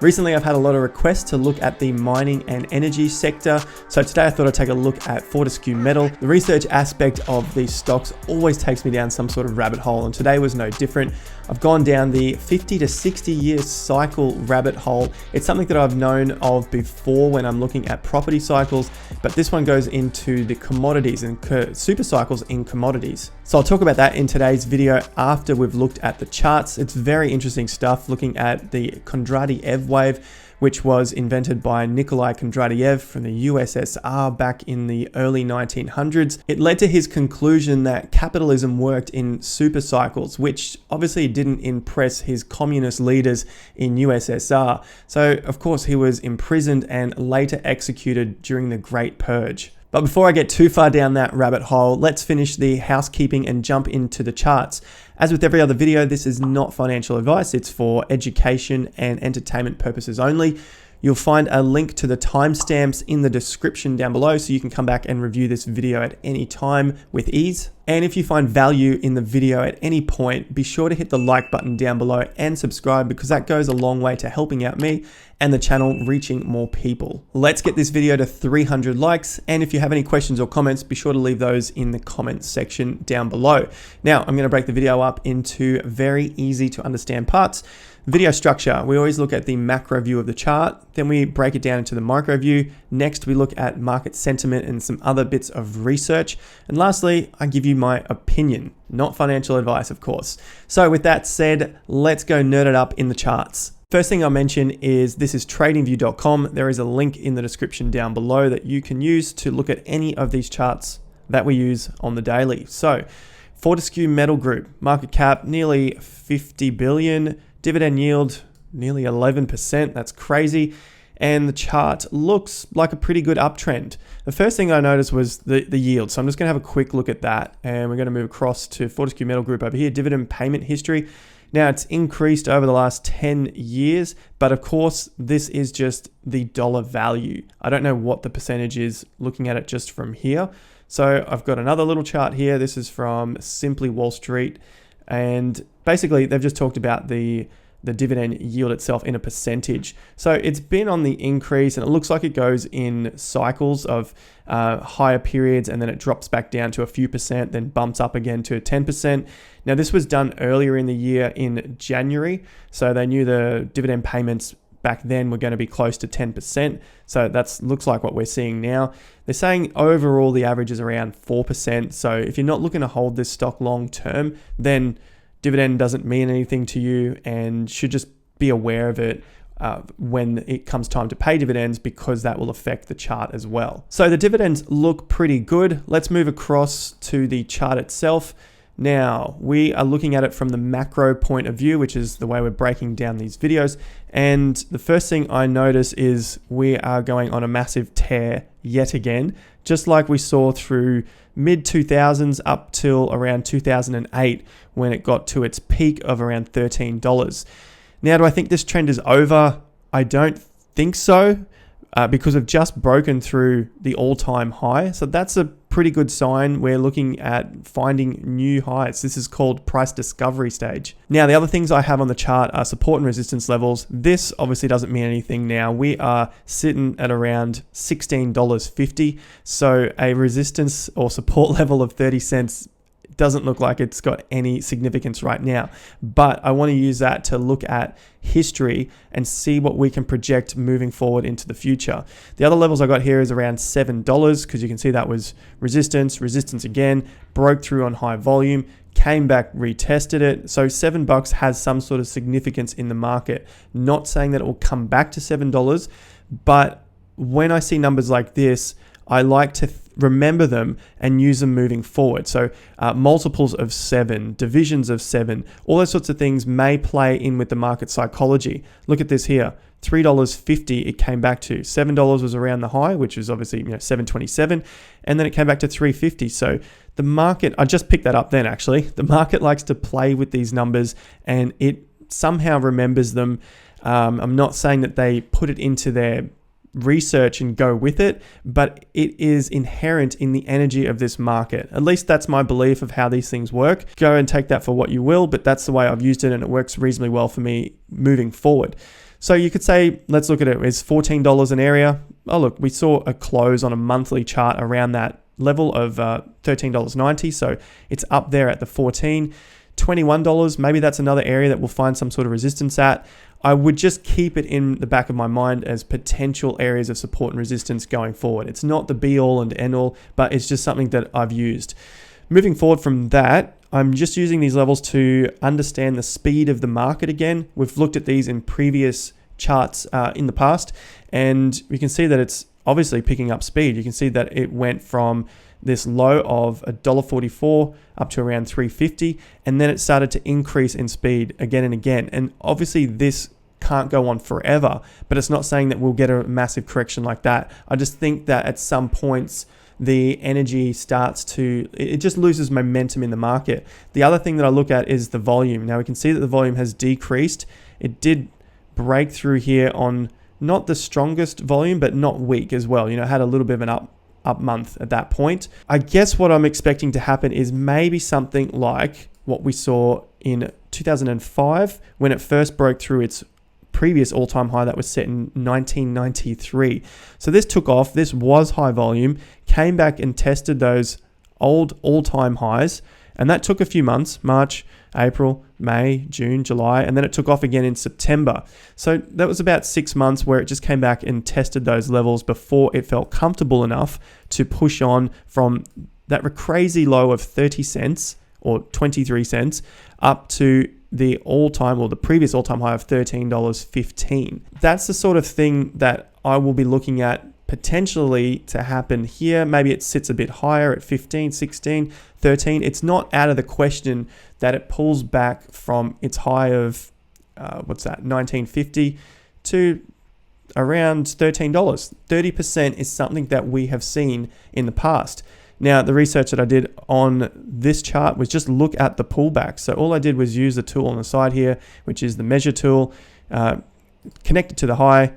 Recently, I've had a lot of requests to look at the mining and energy sector. So today I thought I'd take a look at Fortescue Metal. The research aspect of these stocks always takes me down some sort of rabbit hole, and today was no different. I've gone down the 50 to 60 year cycle rabbit hole. It's something that I've known of before when I'm looking at property cycles, but this one goes into the commodities and super cycles in commodities. So I'll talk about that in today's video after we've looked at the charts. It's very interesting stuff looking at the Kondratiev wave, which was invented by Nikolai Kondratiev from the USSR back in the early 1900s. It led to his conclusion that capitalism worked in super cycles, which obviously didn't impress his communist leaders in USSR. So of course he was imprisoned and later executed during the Great Purge. But before I get too far down that rabbit hole, let's finish the housekeeping and jump into the charts. As with every other video, this is not financial advice. It's for education and entertainment purposes only. You'll find a link to the timestamps in the description down below so you can come back and review this video at any time with ease. And if you find value in the video at any point, be sure to hit the like button down below and subscribe, because that goes a long way to helping out me and the channel reaching more people. Let's get this video to 300 likes. And if you have any questions or comments, be sure to leave those in the comments section down below. Now, I'm going to break the video up into very easy to understand parts. Video structure, we always look at the macro view of the chart, then we break it down into the micro view. Next, we look at market sentiment and some other bits of research. And lastly, I give you my opinion, not financial advice, of course. So with that said, let's go nerd it up in the charts. First thing I'll mention is this is tradingview.com. There is a link in the description down below that you can use to look at any of these charts that we use on the daily. So Fortescue Metals Group, market cap nearly 50 billion. Dividend yield, nearly 11%. That's crazy. And the chart looks like a pretty good uptrend. The first thing I noticed was the yield. So I'm just going to have a quick look at that. And we're going to move across to Fortescue Metals Group over here, dividend payment history. Now it's increased over the last 10 years, but of course this is just the dollar value. I don't know what the percentage is looking at it just from here. So I've got another little chart here. This is from Simply Wall Street. And basically, they've just talked about the dividend yield itself in a percentage. So it's been on the increase, and it looks like it goes in cycles of higher periods, and then it drops back down to a few percent, then bumps up again to 10%. Now, this was done earlier in the year in January, so they knew the dividend payments back then were going to be close to 10%. So that looks like what we're seeing now. They're saying overall the average is around 4%. So if you're not looking to hold this stock long term, then dividend doesn't mean anything to you and should just be aware of it when it comes time to pay dividends, because that will affect the chart as well. So the dividends look pretty good. Let's move across to the chart itself. Now, we are looking at it from the macro point of view, which is the way we're breaking down these videos. And the first thing I notice is we are going on a massive tear yet again, just like we saw through mid-2000s up till around 2008 when it got to its peak of around $13. Now, do I think this trend is over? I don't think so, because we've just broken through the all-time high. So that's a pretty good sign. We're looking at finding new highs. This is called price discovery stage. Now, the other things I have on the chart are support and resistance levels. This obviously doesn't mean anything now. We are sitting at around $16.50. So a resistance or support level of 30 cents doesn't look like it's got any significance right now, but I want to use that to look at history and see what we can project moving forward into the future. The other levels I got here is around $7, because you can see that was resistance again, broke through on high volume, came back, retested it. So $7 has some sort of significance in the market. Not saying that it will come back to $7, but when I see numbers like this, I like to remember them and use them moving forward. So multiples of 7, divisions of 7, all those sorts of things may play in with the market psychology. Look at this here, $3.50 it came back to. $7 was around the high, which was obviously $7.27, and then it came back to $3.50. So the market, I just picked that up then actually, the market likes to play with these numbers and it somehow remembers them. I'm not saying that they put it into their research and go with it, but it is inherent in the energy of this market. At least that's my belief of how these things work. Go and take that for what you will, but that's the way I've used it and it works reasonably well for me moving forward. So you could say, let's look at it. Is $14 an area? Oh, look, we saw a close on a monthly chart around that level of $13.90. So it's up there at the 14. $21, maybe that's another area that we'll find some sort of resistance at. I would just keep it in the back of my mind as potential areas of support and resistance going forward. It's not the be all and end all, but it's just something that I've used. Moving forward from that, I'm just using these levels to understand the speed of the market again. We've looked at these in previous charts in the past, and we can see that it's obviously picking up speed. You can see that it went from this low of $1.44 up to around $3.50, and then it started to increase in speed again and again. And obviously this can't go on forever, but it's not saying that we'll get a massive correction like that. I just think that at some points the energy starts to, it just loses momentum in the market. The other thing that I look at is the volume. Now we can see that the volume has decreased. It did break through here on not the strongest volume, but not weak as well. You know, it had a little bit of an up month at that point. I guess what I'm expecting to happen is maybe something like what we saw in 2005 when it first broke through its previous all-time high that was set in 1993. So this took off, this was high volume, came back and tested those old all-time highs, and that took a few months, March, April, May, June, July, and then it took off again in September. So that was about 6 months where it just came back and tested those levels before it felt comfortable enough to push on from that crazy low of 30 cents or 23 cents up to the all-time or the previous all-time high of $13.15. That's the sort of thing that I will be looking at potentially to happen here. Maybe it sits a bit higher at 15, 16, 13. It's not out of the question that it pulls back from its high of, 1950 to around $13. 30% is something that we have seen in the past. Now, the research that I did on this chart was just look at the pullback. So all I did was use the tool on the side here, which is the measure tool, connect it to the high,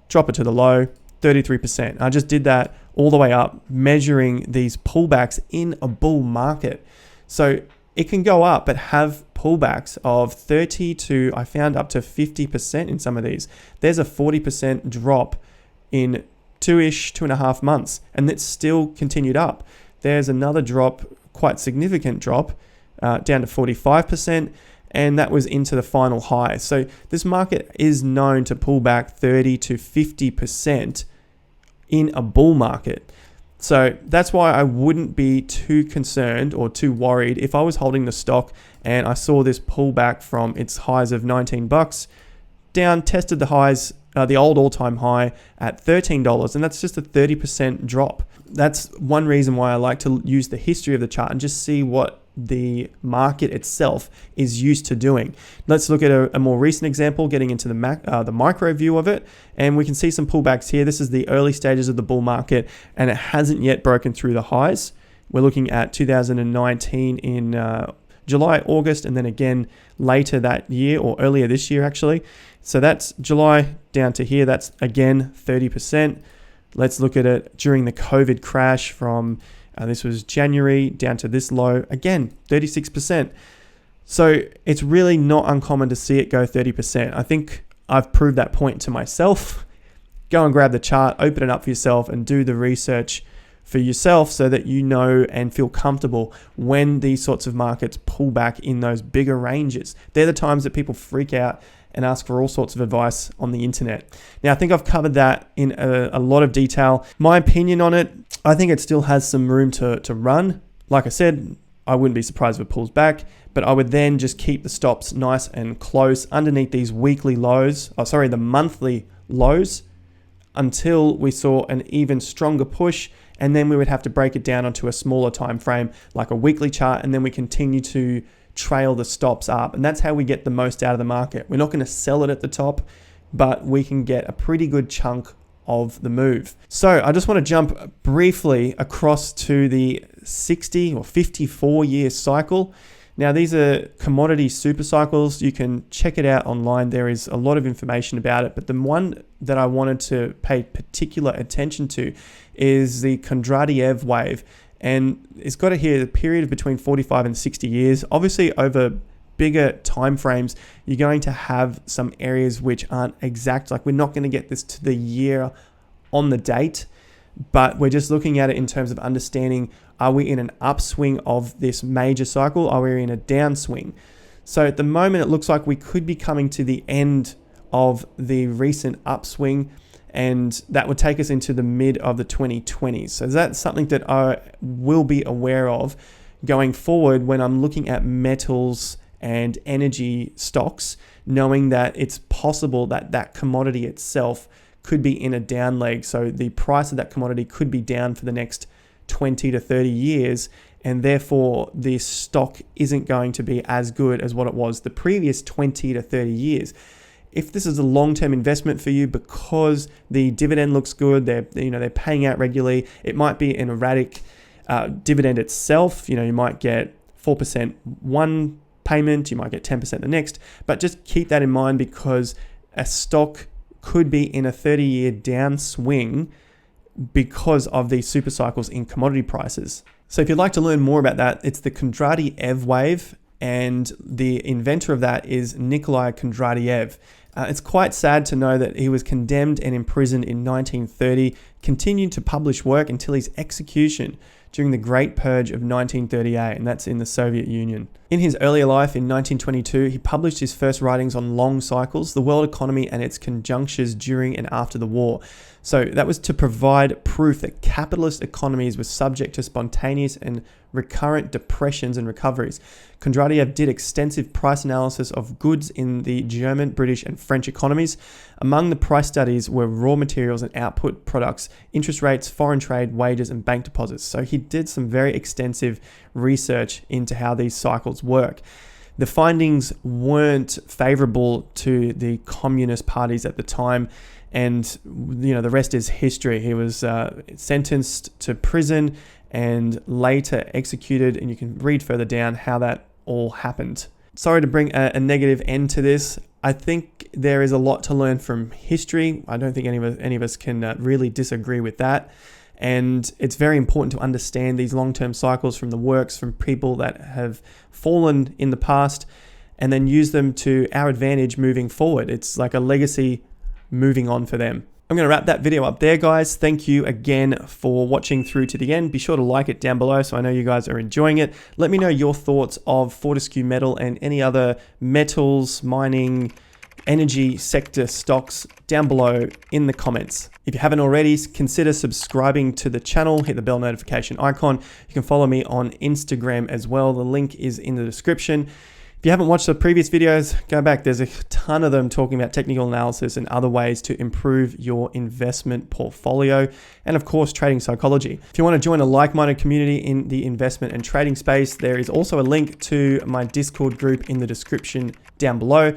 drop it to the low, 33%. I just did that all the way up, measuring these pullbacks in a bull market. So it can go up, but have pullbacks of 30 to, I found, up to 50% in some of these. There's a 40% drop in 2.5 months, and it's still continued up. There's another drop, quite significant drop, down to 45%, and that was into the final high. So this market is known to pull back 30 to 50% in a bull market. So that's why I wouldn't be too concerned or too worried if I was holding the stock and I saw this pullback from its highs of $19 down, tested the highs, the old all-time high at $13, and that's just a 30% drop. That's one reason why I like to use the history of the chart and just see what the market itself is used to doing. Let's look at a more recent example, getting into the micro view of it, and we can see some pullbacks here. This is the early stages of the bull market, and it hasn't yet broken through the highs. We're looking at 2019 in July, August, and then again later that year, or earlier this year actually. So that's July down to here. That's again 30%. Let's look at it during the COVID crash from this was January down to this low, again 36%. So it's really not uncommon to see it go 30%. I think I've proved that point to myself. Go and grab the chart, open it up for yourself, and do the research for yourself so that you know and feel comfortable when these sorts of markets pull back in those bigger ranges. They're the times that people freak out and ask for all sorts of advice on the internet. Now, I think I've covered that in a lot of detail. My opinion on it, I think it still has some room to run. Like I said, I wouldn't be surprised if it pulls back, but I would then just keep the stops nice and close underneath these weekly lows, the monthly lows, until we saw an even stronger push, and then we would have to break it down onto a smaller time frame, like a weekly chart, and then we continue to trail the stops up. And that's how we get the most out of the market. We're not going to sell it at the top, but we can get a pretty good chunk of the move. So I just want to jump briefly across to the 60 or 54 year cycle. Now, these are commodity super cycles. You can check it out online. There is a lot of information about it, but the one that I wanted to pay particular attention to is the Kondratiev wave. And it's got it here, the period of between 45 and 60 years. Obviously, over bigger time frames, you're going to have some areas which aren't exact. Like, we're not going to get this to the year on the date, but we're just looking at it in terms of understanding, are we in an upswing of this major cycle? Are we in a downswing? So at the moment, it looks like we could be coming to the end of the recent upswing, and that would take us into the mid of the 2020s. So that's something that I will be aware of going forward when I'm looking at metals and energy stocks, knowing that it's possible that that commodity itself could be in a down leg. So the price of that commodity could be down for the next 20 to 30 years, and therefore the stock isn't going to be as good as what it was the previous 20 to 30 years. If this is a long-term investment for you because the dividend looks good, they're paying out regularly, it might be an erratic dividend itself. You might get 4% one payment, you might get 10% the next, but just keep that in mind, because a stock could be in a 30-year downswing because of these super cycles in commodity prices. So if you'd like to learn more about that, it's the Kondratiev wave, and the inventor of that is Nikolai Kondratiev. It's quite sad to know that he was condemned and imprisoned in 1930, continued to publish work until his execution during the Great Purge of 1938, and that's in the Soviet Union. In his earlier life, in 1922, he published his first writings on long cycles, the world economy and its conjunctures during and after the war. So that was to provide proof that capitalist economies were subject to spontaneous and recurrent depressions and recoveries. Kondratiev did extensive price analysis of goods in the German, British, and French economies. Among the price studies were raw materials and output products, interest rates, foreign trade, wages, and bank deposits. So he did some very extensive research into how these cycles work. The findings weren't favorable to the communist parties at the time, and the rest is history. He was sentenced to prison and later executed, and you can read further down how that all happened. Sorry to bring a negative end to this. I think there is a lot to learn from history. I don't think any of us can really disagree with that. And it's very important to understand these long-term cycles from the works from people that have fallen in the past, and then use them to our advantage moving forward. It's like a legacy moving on for them. I'm going to wrap that video up there, guys. Thank you again for watching through to the end. Be sure to like it down below so I know you guys are enjoying it. Let me know your thoughts of Fortescue Metal and any other metals, mining, energy sector stocks down below in the comments. If you haven't already, consider subscribing to the channel, hit the bell notification icon. You can follow me on Instagram as well. The link is in the description. If you haven't watched the previous videos, go back. There's a ton of them talking about technical analysis and other ways to improve your investment portfolio, and of course, trading psychology. If you want to join a like-minded community in the investment and trading space, there is also a link to my Discord group in the description down below.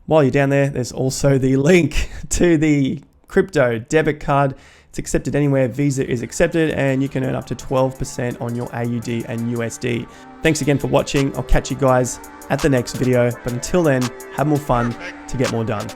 While you're down there, there's also the link to the crypto debit card. It's accepted anywhere, Visa is accepted, and you can earn up to 12% on your AUD and USD. Thanks again for watching. I'll catch you guys at the next video, but until then, have more fun to get more done.